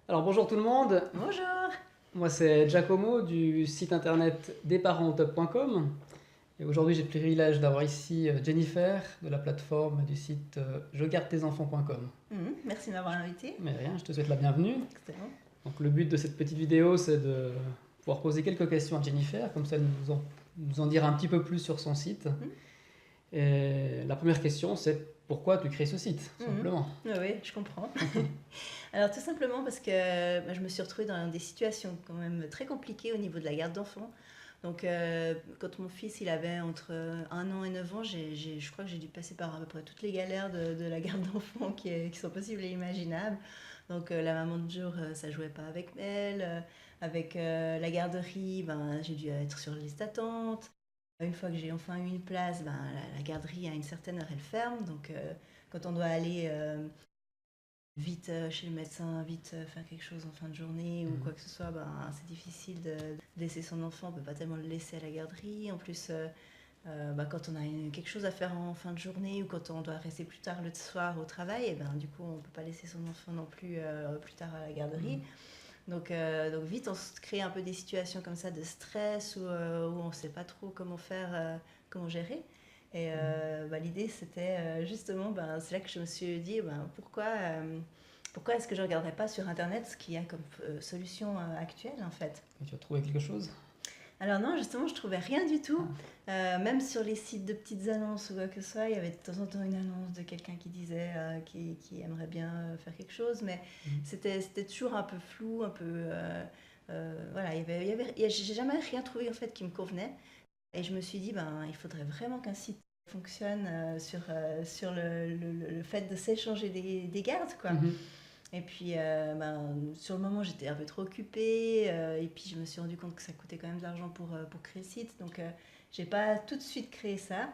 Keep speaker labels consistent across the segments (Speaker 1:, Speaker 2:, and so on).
Speaker 1: Alors bonjour tout le monde,
Speaker 2: Bonjour.
Speaker 1: moi c'est Giacomo du site internet desparentstop.com et aujourd'hui j'ai le privilège d'avoir ici Jennifer de la plateforme du site jegardeteenfants.com.
Speaker 2: Merci de m'avoir invité.
Speaker 1: Mais rien, je te souhaite la bienvenue.
Speaker 2: Excellent.
Speaker 1: Donc le but de cette petite vidéo c'est de pouvoir poser quelques questions à Jennifer, comme ça elle nous en dira un petit peu plus sur son site. Et la première question c'est pourquoi tu crées ce site, simplement.
Speaker 2: Oui, je comprends. Alors tout simplement parce que je me suis retrouvée dans des situations quand même très compliquées au niveau de la garde d'enfants. Donc quand mon fils il avait entre 1 an et 9 ans, je crois que j'ai dû passer par à peu près toutes les galères de la garde d'enfants qui sont possibles et imaginables. Donc la maman de jour, ça jouait pas avec elle. Avec la garderie, j'ai dû être sur la liste d'attente. Une fois que j'ai enfin eu une place, la garderie à une certaine heure elle ferme. Donc quand on doit aller vite chez le médecin, vite faire quelque chose en fin de journée ou quoi que ce soit, c'est difficile de laisser son enfant. On peut pas tellement le laisser à la garderie. En plus, quand on a quelque chose à faire en fin de journée ou quand on doit rester plus tard le soir au travail, et du coup on peut pas laisser son enfant non plus plus tard à la garderie. Donc vite, on se crée un peu des situations comme ça de stress où on ne sait pas trop comment faire, comment gérer. Et l'idée, c'était justement, c'est là que je me suis dit, pourquoi est-ce que je ne regarderais pas sur Internet ce qu'il y a comme solution actuelle, en fait.
Speaker 1: Et tu as trouvé quelque chose?
Speaker 2: Alors non, justement, je trouvais rien du tout. Même sur les sites de petites annonces ou quoi que ce soit, il y avait de temps en temps une annonce de quelqu'un qui disait qui aimerait bien faire quelque chose, mais c'était toujours un peu flou, un peu... voilà, j'ai jamais rien trouvé en fait qui me convenait. Et je me suis dit, il faudrait vraiment qu'un site fonctionne sur le fait de s'échanger des gardes, quoi. Et puis, sur le moment, j'étais un peu trop occupée. Et puis, je me suis rendu compte que ça coûtait quand même de l'argent pour créer le site. Donc, j'ai pas tout de suite créé ça.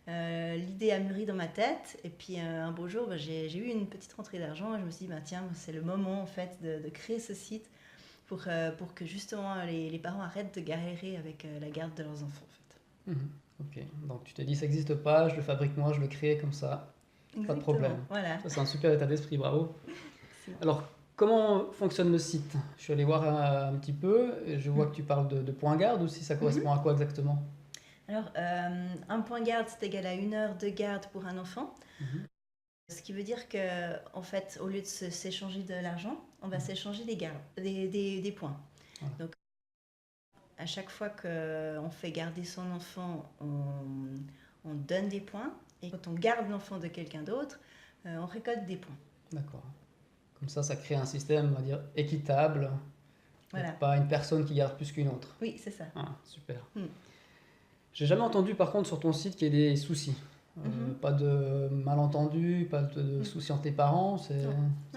Speaker 2: L'idée a mûri dans ma tête. Et puis, un beau jour, j'ai eu une petite rentrée d'argent. Et je me suis dit, tiens, c'est le moment, en fait, de créer ce site pour que, justement, les parents arrêtent de galérer avec la garde de leurs enfants, en fait.
Speaker 1: Ok, donc tu t'es dit, ça n'existe pas, je le fabrique moi, je le crée comme ça.
Speaker 2: Exactement,
Speaker 1: Pas de problème.
Speaker 2: voilà.
Speaker 1: Ça, c'est un super état d'esprit, bravo.
Speaker 2: Si.
Speaker 1: Alors, comment fonctionne le site? Je suis allé voir un petit peu, et je vois que tu parles de points garde aussi, ça correspond à quoi exactement?
Speaker 2: Alors, un point garde, c'est égal à 1 heure de garde pour un enfant. Ce qui veut dire que, en fait, au lieu de s'échanger de l'argent, on va s'échanger des points.
Speaker 1: Voilà.
Speaker 2: Donc, à chaque fois qu'on fait garder son enfant, on donne des points. Et quand on garde l'enfant de quelqu'un d'autre, on récolte des points.
Speaker 1: D'accord. Comme ça crée un système, on va dire, équitable. Il n'y a
Speaker 2: Voilà.
Speaker 1: pas une personne qui garde plus qu'une autre.
Speaker 2: Oui, c'est ça.
Speaker 1: Ah, super. J'ai jamais entendu par contre sur ton site qu'il y ait des soucis. Pas de malentendus, pas de soucis entre tes parents, c'est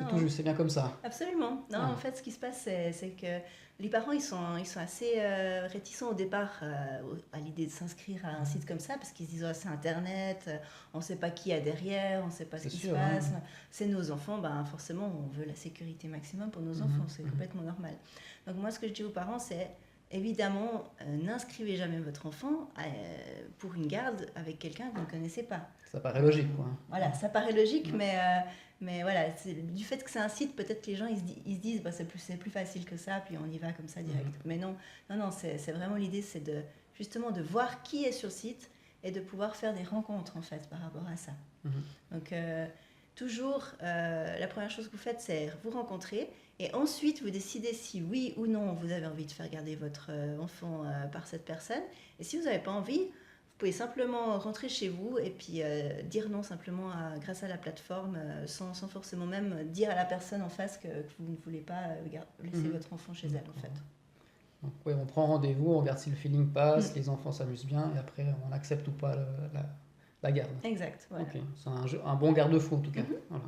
Speaker 1: tout juste, c'est bien comme ça.
Speaker 2: Absolument. Non, en fait, ce qui se passe, c'est que les parents, ils sont assez réticents au départ à l'idée de s'inscrire à un site comme ça, parce qu'ils se disent, oh, c'est Internet, on ne sait pas qui y a derrière, on ne sait pas ce qui se passe. C'est nos enfants, forcément, on veut la sécurité maximum pour nos enfants, c'est complètement normal. Donc moi, ce que je dis aux parents, c'est, évidemment, n'inscrivez jamais votre enfant pour une garde avec quelqu'un que vous ne connaissez pas.
Speaker 1: Ça paraît logique, quoi.
Speaker 2: Voilà, ça paraît logique, mais voilà, du fait que c'est un site, peut-être que les gens ils se disent c'est plus facile que ça, puis on y va comme ça direct. Mais non, c'est vraiment l'idée, c'est justement de voir qui est sur le site et de pouvoir faire des rencontres en fait par rapport à ça. Donc toujours, la première chose que vous faites, c'est vous rencontrer et ensuite vous décidez si oui ou non vous avez envie de faire garder votre enfant par cette personne. Et si vous n'avez pas envie, vous pouvez simplement rentrer chez vous et puis dire non simplement grâce à la plateforme sans forcément même dire à la personne en face que vous ne voulez pas laisser votre enfant chez elle en fait.
Speaker 1: Donc, ouais, on prend rendez-vous, on regarde si le feeling passe, les enfants s'amusent bien et après on accepte ou pas la garde.
Speaker 2: Exact. Voilà.
Speaker 1: Okay. C'est un bon garde-fou en tout cas. Voilà.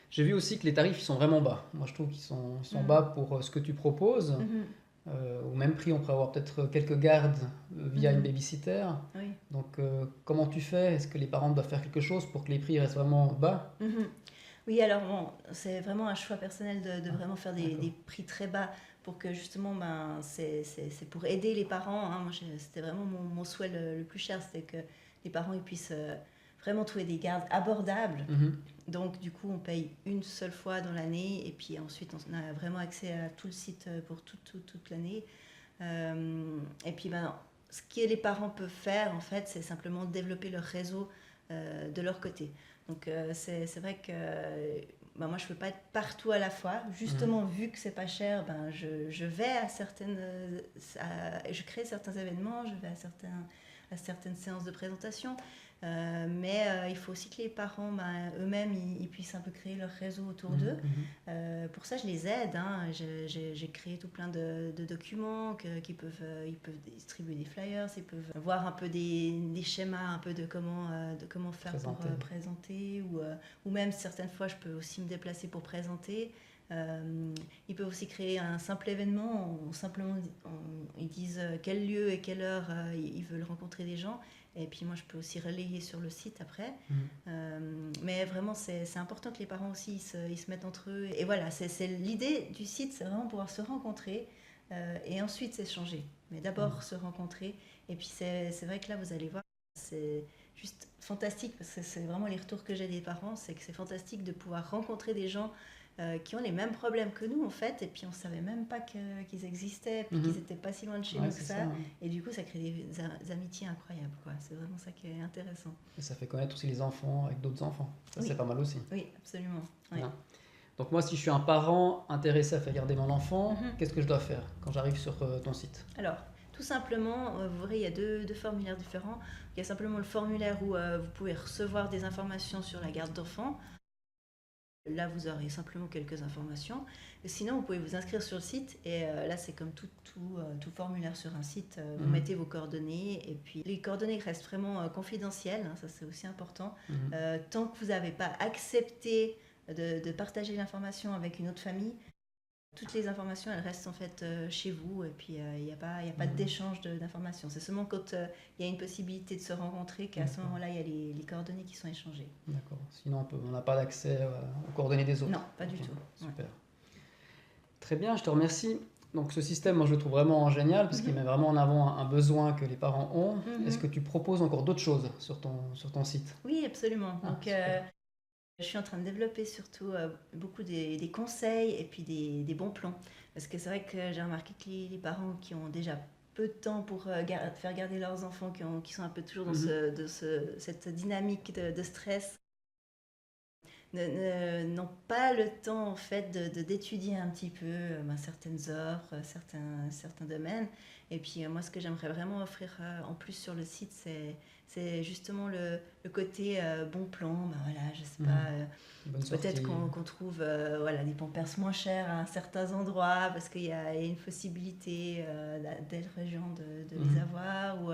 Speaker 1: J'ai vu aussi que les tarifs ils sont vraiment bas. Moi je trouve qu'ils sont bas pour ce que tu proposes. Au même prix, on pourrait avoir peut-être quelques gardes via une babysitter.
Speaker 2: Oui.
Speaker 1: Donc, comment tu fais? Est-ce que les parents doivent faire quelque chose pour que les prix restent vraiment bas?
Speaker 2: Oui, alors bon, c'est vraiment un choix personnel de vraiment faire des prix très bas pour que justement, c'est pour aider les parents. Hein. Moi, c'était vraiment mon souhait le plus cher, c'était que les parents ils puissent vraiment trouver des gardes abordables. Donc du coup on paye une seule fois dans l'année et puis ensuite on a vraiment accès à tout le site pour toute l'année. Et puis ce que les parents peuvent faire en fait, c'est simplement développer leur réseau de leur côté. Donc c'est vrai que moi je ne peux pas être partout à la fois. Justement, vu que c'est pas cher, je vais à je crée certains événements, je vais à certaines séances de présentation. Mais il faut aussi que les parents eux-mêmes ils puissent un peu créer leur réseau autour d'eux. Pour ça je les aide, hein. J'ai créé tout plein de documents ils peuvent distribuer des flyers, ils peuvent voir un peu des schémas un peu de comment faire pour présenter ou même certaines fois je peux aussi me déplacer pour présenter. Ils peuvent aussi créer un simple événement ils disent quel lieu et quelle heure ils veulent rencontrer des gens. Et puis moi, je peux aussi relayer sur le site après. Mais vraiment, c'est important que les parents aussi ils se mettent entre eux. Et voilà, c'est l'idée du site, c'est vraiment pouvoir se rencontrer et ensuite s'échanger. Mais d'abord se rencontrer. Et puis c'est vrai que là, vous allez voir, c'est juste fantastique parce que c'est vraiment les retours que j'ai des parents, c'est que c'est fantastique de pouvoir rencontrer des gens qui ont les mêmes problèmes que nous en fait, et puis on ne savait même pas qu'ils existaient, puis qu'ils n'étaient pas si loin de chez nous que ça. Et du coup ça crée des amitiés incroyables, quoi. C'est vraiment ça qui est intéressant.
Speaker 1: Et ça fait connaître aussi les enfants avec d'autres enfants, ça c'est pas mal aussi.
Speaker 2: Oui, absolument. Oui.
Speaker 1: Donc moi si je suis un parent intéressé à faire garder mon enfant, qu'est-ce que je dois faire quand j'arrive sur ton site?
Speaker 2: Alors tout simplement, vous verrez, il y a deux formulaires différents. Il y a simplement le formulaire où vous pouvez recevoir des informations sur la garde d'enfants. Là, vous aurez simplement quelques informations. Et sinon, vous pouvez vous inscrire sur le site. Et là, c'est comme tout formulaire sur un site. Vous mettez vos coordonnées. Et puis, les coordonnées restent vraiment confidentielles. Hein, ça, c'est aussi important. Tant que vous n'avez pas accepté de partager l'information avec une autre famille, toutes les informations, elles restent en fait chez vous. Et puis, il n'y a pas d'échange d'informations. C'est seulement quand il y a une possibilité de se rencontrer qu'à ce moment-là, il y a les coordonnées qui sont échangées.
Speaker 1: D'accord. Sinon, on n'a pas d'accès aux coordonnées des autres.
Speaker 2: Non, pas du tout.
Speaker 1: Super. Très bien, je te remercie. Donc ce système, moi je le trouve vraiment génial parce qu'il met vraiment en avant un besoin que les parents ont. Est-ce que tu proposes encore d'autres choses sur ton site?
Speaker 2: Oui, absolument. Donc, je suis en train de développer surtout beaucoup des conseils et puis des bons plans. Parce que c'est vrai que j'ai remarqué que les parents qui ont déjà peu de temps pour faire garder leurs enfants, qui sont un peu toujours dans cette dynamique de stress, n'ont pas le temps en fait d'étudier un petit peu certaines offres, certains domaines. Et puis moi ce que j'aimerais vraiment offrir en plus sur le site, c'est justement le côté bon plan. Voilà, je sais pas, peut-être qu'on trouve des pampers moins chers à certains endroits parce qu'il y a une possibilité telle région de les avoir, ou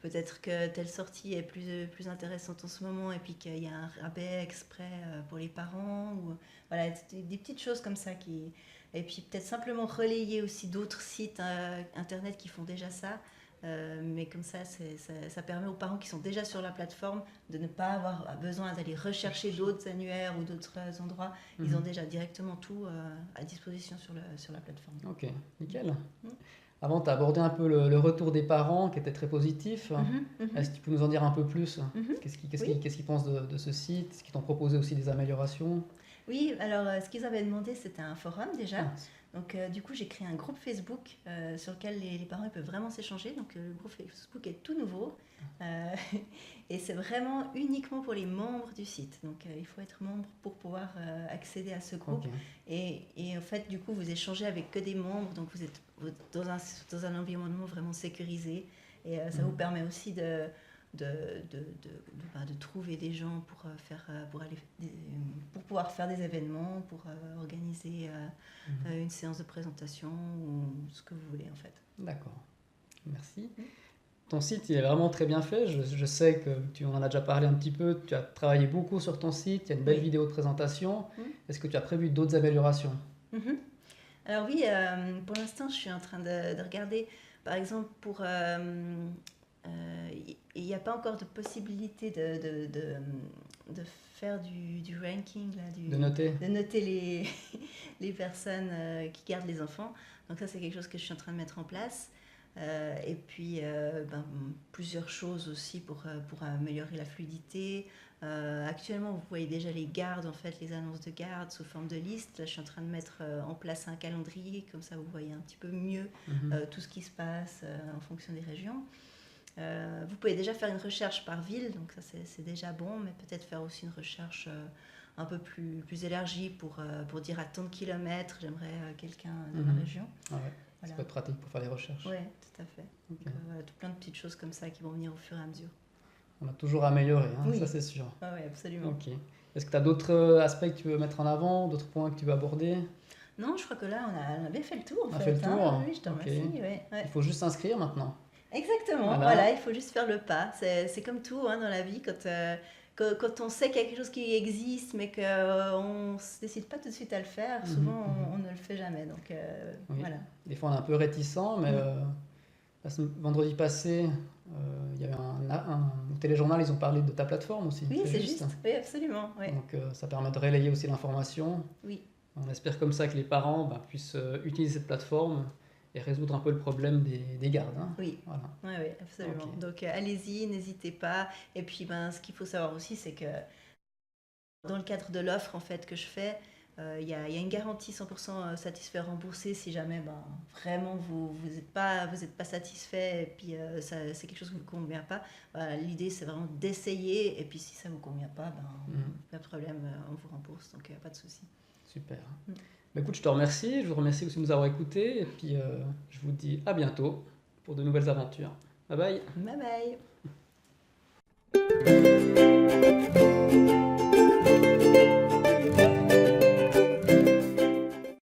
Speaker 2: peut-être que telle sortie est plus intéressante en ce moment et puis qu'il y a un rabais exprès pour les parents, ou voilà, des petites choses comme ça et puis peut-être simplement relayer aussi d'autres sites internet qui font déjà ça. Mais comme ça permet aux parents qui sont déjà sur la plateforme de ne pas avoir besoin d'aller rechercher d'autres annuaires ou d'autres endroits. Ils ont déjà directement tout à disposition sur la plateforme.
Speaker 1: Ok, nickel. Avant, tu as abordé un peu le retour des parents qui était très positif. Est-ce que tu peux nous en dire un peu plus? Qu'est-ce qu'ils pensent de ce site? Est-ce qu'ils t'ont proposé aussi des améliorations?
Speaker 2: Oui, alors ce qu'ils avaient demandé, c'était un forum déjà. Donc du coup, j'ai créé un groupe Facebook sur lequel les parents peuvent vraiment s'échanger. Donc le groupe Facebook est tout nouveau et c'est vraiment uniquement pour les membres du site. Donc il faut être membre pour pouvoir accéder à ce groupe. Et en fait, du coup, vous échangez avec que des membres. Donc vous êtes dans un environnement vraiment sécurisé. Et ça vous permet aussi de trouver des gens pour pouvoir faire des événements, pour organiser une séance de présentation ou ce que vous voulez en fait.
Speaker 1: D'accord, merci. Ton site il est vraiment très bien fait, je sais que tu en as déjà parlé un petit peu, tu as travaillé beaucoup sur ton site, il y a une belle vidéo de présentation. Est-ce que tu as prévu d'autres améliorations?
Speaker 2: Alors oui, pour l'instant je suis en train de regarder, par exemple pour... il n'y a pas encore de possibilité de faire du ranking, là, de noter les personnes qui gardent les enfants. Donc ça, c'est quelque chose que je suis en train de mettre en place. Et puis, plusieurs choses aussi pour améliorer la fluidité. Actuellement, vous voyez déjà les gardes, en fait, les annonces de garde sous forme de liste. Là, je suis en train de mettre en place un calendrier, comme ça vous voyez un petit peu mieux tout ce qui se passe en fonction des régions. Vous pouvez déjà faire une recherche par ville, donc ça c'est déjà bon, mais peut-être faire aussi une recherche un peu plus élargie pour dire à tant de kilomètres, j'aimerais quelqu'un dans la région.
Speaker 1: Ah ouais.
Speaker 2: Voilà.
Speaker 1: Ça peut être pratique pour faire les recherches.
Speaker 2: Oui, tout à fait. Okay. Donc, voilà, plein de petites choses comme ça qui vont venir au fur et à mesure.
Speaker 1: On a toujours amélioré, hein,
Speaker 2: oui.
Speaker 1: Ça c'est sûr.
Speaker 2: Ah oui, absolument.
Speaker 1: Okay. Est-ce que tu as d'autres aspects que tu veux mettre en avant, d'autres points que tu veux aborder?
Speaker 2: Non, je crois que là, on a bien fait le tour.
Speaker 1: On a fait le tour.
Speaker 2: Oui, je te remercie. Ouais.
Speaker 1: Il faut juste s'inscrire maintenant.
Speaker 2: Exactement, voilà, il faut juste faire le pas. C'est comme tout dans la vie, quand on sait qu'il y a quelque chose qui existe, mais qu'on ne se décide pas tout de suite à le faire, souvent on ne le fait jamais. Donc, voilà.
Speaker 1: Des fois on est un peu réticent, mais vendredi passé, il y avait un téléjournal, ils ont parlé de ta plateforme aussi.
Speaker 2: Oui, c'est juste. Oui, absolument. Oui.
Speaker 1: Donc ça permet de relayer aussi l'information.
Speaker 2: Oui.
Speaker 1: On espère comme ça que les parents puissent utiliser cette plateforme et résoudre un peu le problème des gardes. Hein.
Speaker 2: Oui.
Speaker 1: Voilà.
Speaker 2: Oui, absolument. Okay. Donc allez-y, n'hésitez pas. Et puis ce qu'il faut savoir aussi, c'est que dans le cadre de l'offre en fait, que je fais, il y a une garantie 100% satisfait remboursé si jamais vraiment vous n'êtes pas satisfait et puis c'est quelque chose qui ne vous convient pas. L'idée c'est vraiment d'essayer et puis si ça ne vous convient pas, pas de problème, on vous rembourse, donc pas de souci.
Speaker 1: Super. Écoute, je te remercie. Je vous remercie aussi de nous avoir écoutés. Et puis, je vous dis à bientôt pour de nouvelles aventures. Bye bye.
Speaker 2: Bye bye.